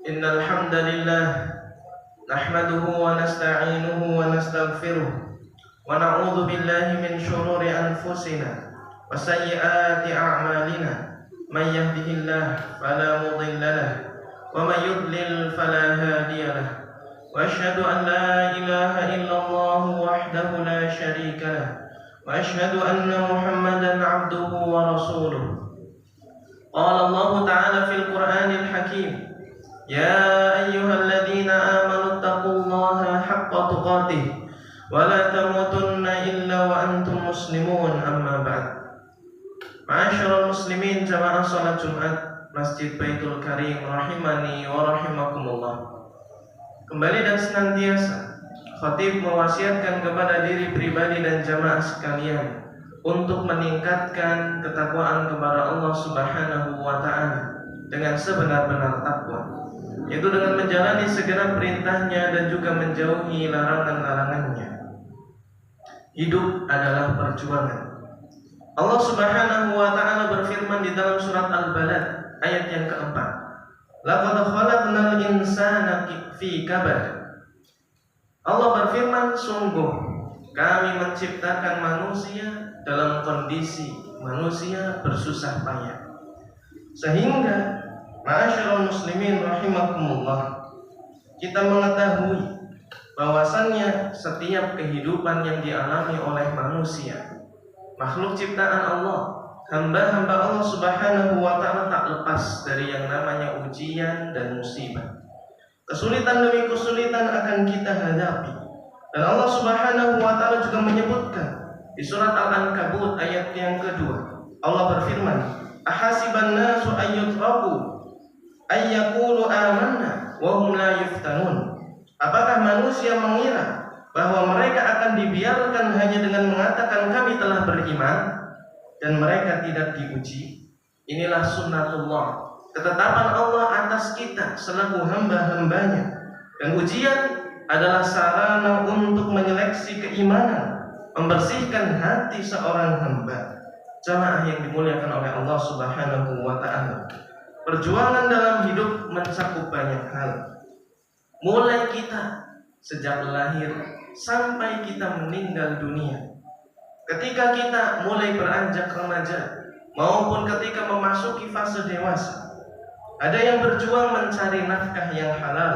Innal hamdalillah nahmaduhu wa nasta'inuhu wa nastaghfiruh wa na'udzu billahi min shururi anfusina wa sayyiati a'malina. May yahdihillahu fala mudilla lahu wa may yudlil fala hadiya lahu. Wa asyhadu an la ilaha illallah wahdahu la syarika lahu wa asyhadu anna Muhammadan 'abduhu wa rasuluh. Qala Allah ta'ala fil Qur'anil Hakim, Ya ayyuhalladzina amanu taqullaha haqqa tuqatih wa la tamutunna illa wa antum muslimun, amma ba'd. Ma'asyiral muslimin jamaah salat Jumat Masjid Baitul Karim rahimani wa rahimakumullah. Kembali dan senantiasa khatib mewasiatkan kepada diri pribadi dan jamaah sekalian untuk meningkatkan ketakwaan kepada Allah Subhanahu wa taala dengan sebenar-benar takwa, yaitu dengan menjalani segenap perintahnya dan juga menjauhi larangan-larangannya. Hidup adalah perjuangan. Allah Subhanahu wa ta'ala berfirman di dalam surat Al-Balad ayat yang keempat, Laqad khalaqnal insana fi kabad. Allah berfirman, sungguh kami menciptakan manusia dalam kondisi manusia bersusah payah. Sehingga ma'asyiral muslimin rahimakumullah, kita mengetahui bahwasannya setiap kehidupan yang dialami oleh manusia, makhluk ciptaan Allah, hamba-hamba Allah Subhanahu wa ta'ala, tak lepas dari yang namanya ujian dan musibah. Kesulitan demi kesulitan akan kita hadapi. Dan Allah Subhanahu wa ta'ala juga menyebutkan di surat Al-Ankabut ayat yang kedua, Allah berfirman, Ahasiban nasu ayyutraku ayyakulu amanna wa hum la yuftanun. Apakah manusia mengira bahwa mereka akan dibiarkan hanya dengan mengatakan kami telah beriman dan mereka tidak diuji? Inilah sunnatullah, ketetapan Allah atas kita selaku hamba-hambanya. Dan ujian adalah sarana untuk menyeleksi keimanan, membersihkan hati seorang hamba. Jamaah yang dimuliakan oleh Allah Subhanahu wa ta'ala, perjuangan dalam hidup mencakup banyak hal. Mulai kita sejak lahir sampai kita meninggal dunia. Ketika kita mulai beranjak remaja maupun ketika memasuki fase dewasa, ada yang berjuang mencari nafkah yang halal,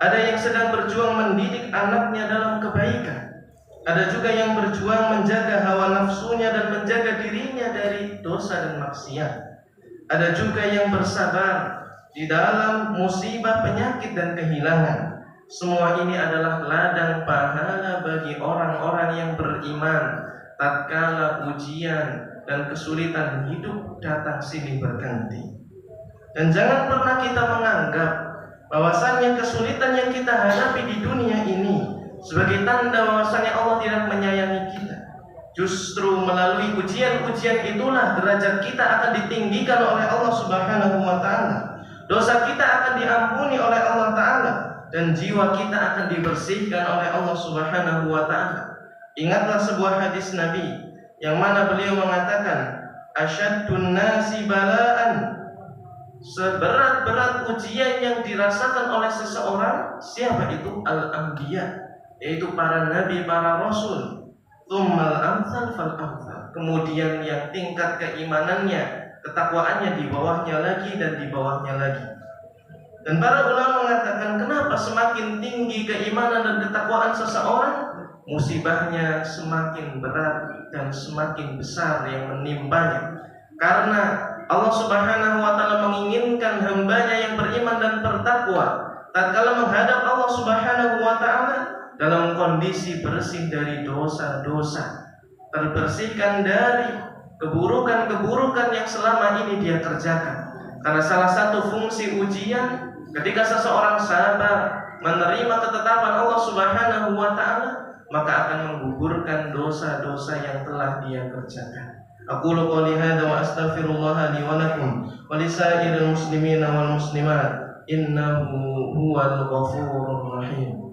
ada yang sedang berjuang mendidik anaknya dalam kebaikan, ada juga yang berjuang menjaga hawa nafsunya dan menjaga dirinya dari dosa dan maksiat. Ada juga yang bersabar di dalam musibah, penyakit dan kehilangan. Semua ini adalah ladang pahala bagi orang-orang yang beriman tatkala ujian dan kesulitan hidup datang silih berganti. Dan jangan pernah kita menganggap bahwasannya kesulitan yang kita hadapi di dunia ini sebagai tanda bahwasanya Allah tidak menyayangi kita. Justru melalui ujian-ujian itulah derajat kita akan ditinggikan oleh Allah Subhanahu wa ta'ala. Dosa kita akan diampuni oleh Allah ta'ala dan jiwa kita akan dibersihkan oleh Allah Subhanahu wa ta'ala. Ingatlah sebuah hadis Nabi yang mana beliau mengatakan, Asyaddun nasi bala'an, seberat-berat ujian yang dirasakan oleh seseorang, siapa itu? Al-Anbiya, yaitu para nabi, para rasul. Tsummal amsal fal amsal. Kemudian yang tingkat keimanannya, ketakwaannya di bawahnya lagi dan di bawahnya lagi. Dan para ulama mengatakan, kenapa semakin tinggi keimanan dan ketakwaan seseorang, musibahnya semakin berat dan semakin besar yang menimpanya. Karena Allah Subhanahu wa ta'ala menginginkan hambanya yang beriman dan bertakwa tatkala menghadap Allah Subhanahu wa ta'ala dalam kondisi bersih dari dosa-dosa, terbersihkan dari keburukan-keburukan yang selama ini dia kerjakan. Karena salah satu fungsi ujian, ketika seseorang sabar menerima ketetapan Allah Subhanahu wa ta'ala, maka akan menggugurkan dosa-dosa yang telah dia kerjakan. Aqulu qouli hadza wa astaghfirullah li wa lakum wa lisairil muslimina wal muslimat innahu huwal ghafurur rahim.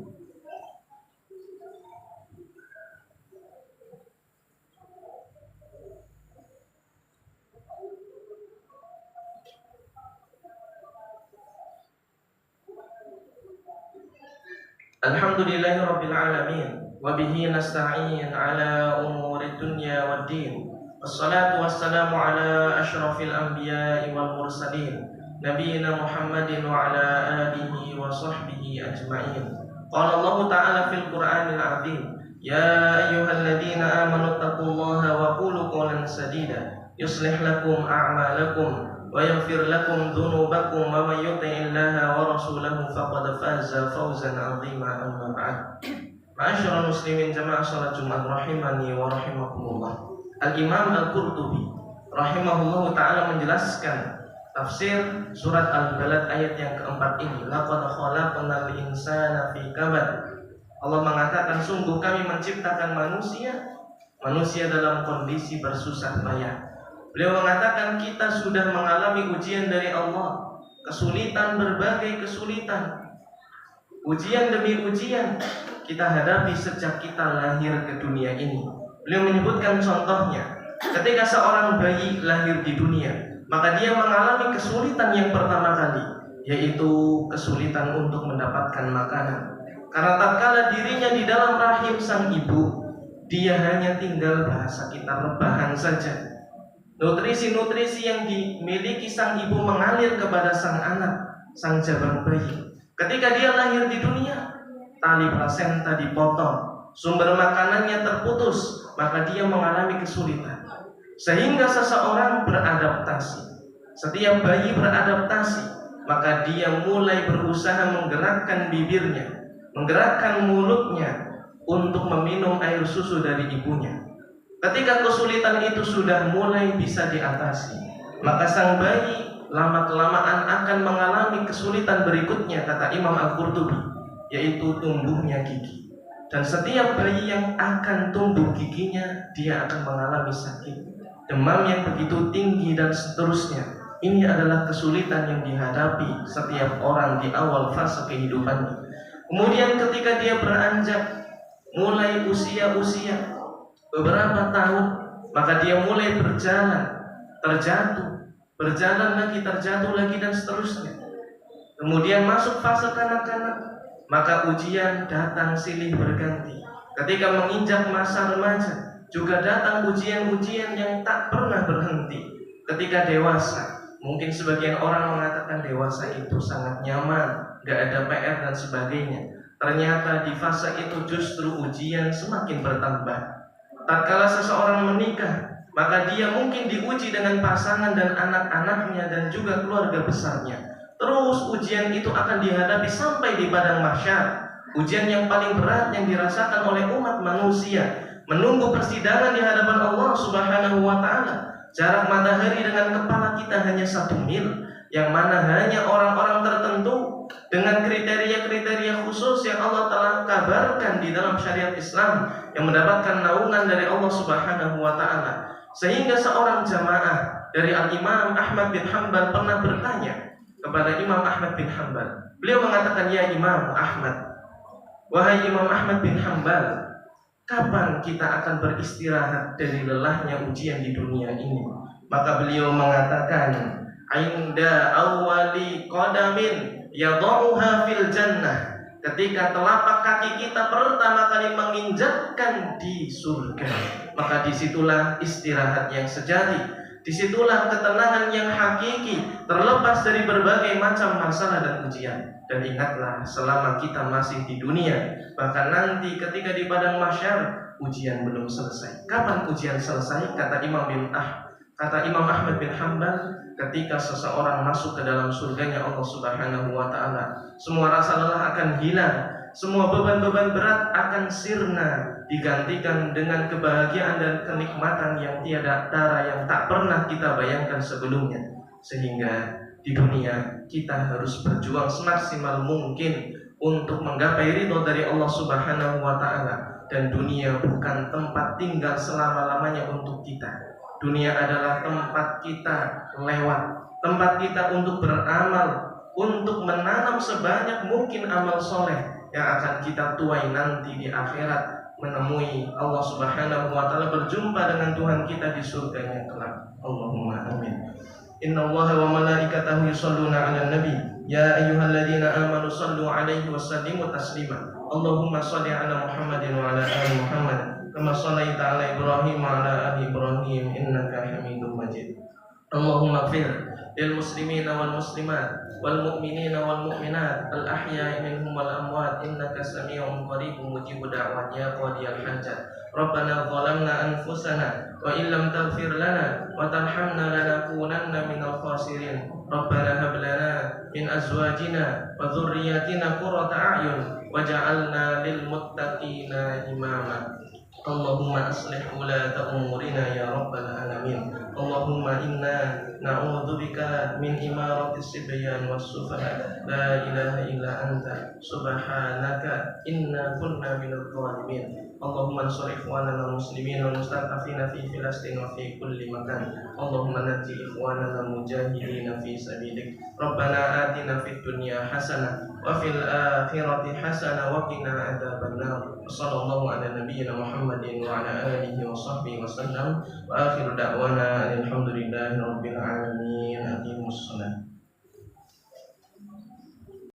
Alhamdulillahirabbil alamin wa bihi nasta'in ala umuri dunya waddin. Wassalatu wassalamu ala asyrafil anbiya'i wal mursalin nabiyina Muhammadin wa ala alihi wa sahbihi ajma'in. Qala Allah ta'ala fil Qur'anil 'azim, ya ayyuhalladzina amanu taqullaha wa qulu qawlan sadida yuslih lakum a'malakum wa yaghfir lakum dhunubakum wa may yuti'illaha wa rasulahu faqad faza fawzan 'azima. Amma ba'd. Ma'asyiral muslimin jamaah salat Jumat rahimani wa rahimakumullah. Al-Imam Al-Qurtubi rahimahullahu ta'ala menjelaskan tafsir surat Al-Balad ayat yang keempat ini. Laqad khalaqnal insana fi kabad. Allah mengatakan sungguh kami menciptakan manusia dalam kondisi bersusah payah. Beliau mengatakan kita sudah mengalami ujian dari Allah, kesulitan, berbagai kesulitan, ujian demi ujian kita hadapi sejak kita lahir ke dunia ini. Beliau menyebutkan contohnya, ketika seorang bayi lahir di dunia, maka dia mengalami kesulitan yang pertama kali, yaitu kesulitan untuk mendapatkan makanan. Karena tatkala dirinya di dalam rahim sang ibu, dia hanya tinggal bahasa kita rebahan saja. Nutrisi-nutrisi yang dimiliki sang ibu mengalir kepada sang anak, sang jabang bayi. Ketika dia lahir di dunia, tali plasenta dipotong, sumber makanannya terputus, maka dia mengalami kesulitan. Sehingga seseorang beradaptasi. Setiap bayi beradaptasi, maka dia mulai berusaha menggerakkan bibirnya, menggerakkan mulutnya untuk meminum air susu dari ibunya. Ketika kesulitan itu sudah mulai bisa diatasi, maka sang bayi lama-kelamaan akan mengalami kesulitan berikutnya, kata Imam Al-Qurtubi, yaitu tumbuhnya gigi. Dan setiap bayi yang akan tumbuh giginya, dia akan mengalami sakit, demam yang begitu tinggi dan seterusnya. Ini adalah kesulitan yang dihadapi setiap orang di awal fase kehidupannya. Kemudian ketika dia beranjak mulai usia beberapa tahun, maka dia mulai berjalan, terjatuh, berjalan lagi, terjatuh lagi, dan seterusnya. Kemudian masuk fase kanak-kanak, maka ujian datang silih berganti. Ketika menginjak masa remaja, juga datang ujian-ujian yang tak pernah berhenti. Ketika dewasa, mungkin sebagian orang mengatakan dewasa itu sangat nyaman, gak ada PR dan sebagainya. Ternyata di fase itu justru ujian semakin bertambah. Tatkala seseorang menikah, maka dia mungkin diuji dengan pasangan dan anak-anaknya dan juga keluarga besarnya. Terus ujian itu akan dihadapi sampai di padang mahsyar. Ujian yang paling berat yang dirasakan oleh umat manusia, menunggu persidangan di hadapan Allah Subhanahu wa ta'ala. Jarak matahari dengan kepala kita hanya 1 mil, yang mana hanya orang-orang tertentu dengan kriteria-kriteria khusus yang Allah telah kabarkan di dalam syariat Islam yang mendapatkan naungan dari Allah Subhanahu wa ta'ala. Sehingga seorang jamaah dari Al-Imam Ahmad bin Hanbal pernah bertanya kepada Imam Ahmad bin Hanbal. Beliau mengatakan, ya Imam Ahmad, wahai Imam Ahmad bin Hanbal, kapan kita akan beristirahat dari lelahnya ujian di dunia ini? Maka beliau mengatakan, inda awwali qadamin yadauha fil jannah. Ketika telapak kaki kita pertama kali menginjakkan di surga, maka disitulah istirahat yang sejati, disitulah ketenangan yang hakiki, terlepas dari berbagai macam masalah dan ujian. Dan ingatlah, selama kita masih di dunia, bahkan nanti ketika di padang mahsyar, ujian belum selesai. Kapan ujian selesai? Kata Imam Ahmad bin Hanbal, ketika seseorang masuk ke dalam surganya Allah Subhanahu wa ta'ala, semua rasa lelah akan hilang, semua beban-beban berat akan sirna, digantikan dengan kebahagiaan dan kenikmatan yang tiada tara, yang tak pernah kita bayangkan sebelumnya. Sehingga di dunia kita harus berjuang semaksimal mungkin untuk menggapai ridho dari Allah Subhanahu wa ta'ala. Dan dunia bukan tempat tinggal selama-lamanya untuk kita. Dunia adalah tempat kita lewat, tempat kita untuk beramal, untuk menanam sebanyak mungkin amal soleh yang akan kita tuai nanti di akhirat, menemui Allah Subhanahu wa ta'ala, berjumpa dengan Tuhan kita di surganya kelak. Allahumma amin. Innallaha wa malaikatahu yusholluna 'alan nabi. Ya ayyuhalladzina amanu shallu 'alaihi wa sallimu taslima. Allahumma shalli 'ala Muhammadin wa 'ala ali Muhammad kama shallaita 'ala Ibrahim wa 'ala ali Ibrahim innaka Hamidum Majid. Allahumma ighfir lil muslimina wal muslimat wal mu'minina wal mu'minat al ahya'i minhum wal amwat innaka samii'un qaribun mujibud da'wat ya qadiyal hajat. Rabbana zalamna anfusana wa illam taghfir lana wa tarhamna lanakunanna minal khasirin. Rabbana hab lana min azwajina wa dhurriyyatina qurrata a'yun waj'alna lil muttaqina imama. Allahumma aslih ulata umurina ya rabbal alamin. Allahumma inna na'udzubika min imaratis sibyan was sufaha. La ilaha illa anta subhanaka inna kunna minadh dhalimin. Allahumma ansur ikhwanana muslimin wal mustad'afina fi Filastin wa fi kulli makan. Allahumma najji ikhwanana mujahidin fi sabilik. Rabbana atina fid dunya hasanah wa fil akhirati hasanah wa qina adzabannar. Sallallahu ala nabiyyina Muhammadin wa ala alihi wa sahbihi wa sallam. Wa akhiru da'wana alhamdulillahi rabbil alamin. Aqimus shalah.